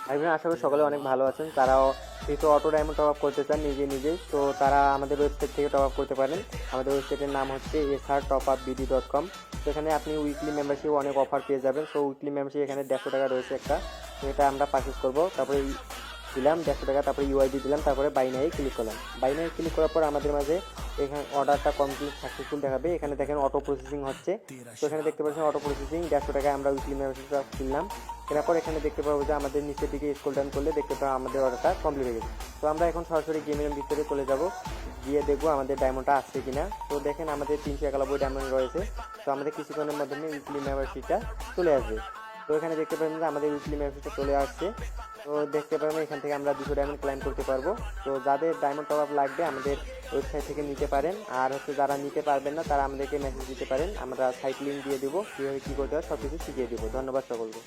আমি আশা করি সকলে অনেক ভালো আছেন। তারাও যেহেতু অটো ডায়মন্ড টপ আপ করতে চান নিজেই, তো তারা আমাদের ওয়েবসাইট থেকে টপ আপ করতে পারেন। আমাদের ওয়েবসাইটের নাম হচ্ছে srtopupbd.com। তো এখানে আপনি উইকলি মেম্বারশিপ অনেক অফার পেয়ে যাবেন। সো উইকলি মেম্বারশিপ এখানে 150 টাকা রয়েছে একটা, তো এটা আমরা পারচেস করবো। তারপরে দিলাম 150 টাকা, তারপরে ইউআইডি দিলাম, তারপরে বাইনারি ক্লিক করলাম। বাইনারি ক্লিক করার পর আমাদের মাঝে এখানে অর্ডারটা কমপ্লিট সাকসেসফুল দেখাবে। এখানে দেখেন অটো প্রসেসিং হচ্ছে। তো এখানে দেখতে পাচ্ছেন অটো প্রসেসিং 150 টাকায় আমরা উইকলি মেম্বারশিপটা কিনলাম। কেনার পর এখানে দেখতে পাবো যে আমাদের নিচের দিকে স্ক্রল ডাউন করলে দেখতে পাবো আমাদের অর্ডারটা কমপ্লিট হয়ে গেছে। তো আমরা এখন সরাসরি গেমের ভিতরে চলে যাব, গিয়ে দেখবো আমাদের ডায়মন্ডটা আসছে কিনা। তো দেখেন আমাদের 391 ডায়মন্ড রয়েছে। তো আমাদের কিছুক্ষণের মাধ্যমে উইকলি মেম্বারশিপটা চলে আসবে। তো এখানে দেখতে পাবেন যে আমাদের উইকলি মেম্বারশিপটা চলে আসছে। তো দেখতে পাবেন এখান থেকে আমরা 200 ডায়মন্ড ক্লাইম করতে পারবো। তো যাদের ডায়মন্ড টপ আপ লাগবে আমাদের ওয়েবসাইট থেকে নিতে পারেন, আর হচ্ছে যারা নিতে পারবেন না তারা আমাদেরকে মেসেজ দিতে পারেন, আমরা সাইট লিঙ্ক দিয়ে দেবো, কীভাবে কী করতে হয় সব কিছু শিখিয়ে দেবো। ধন্যবাদ সকলকে।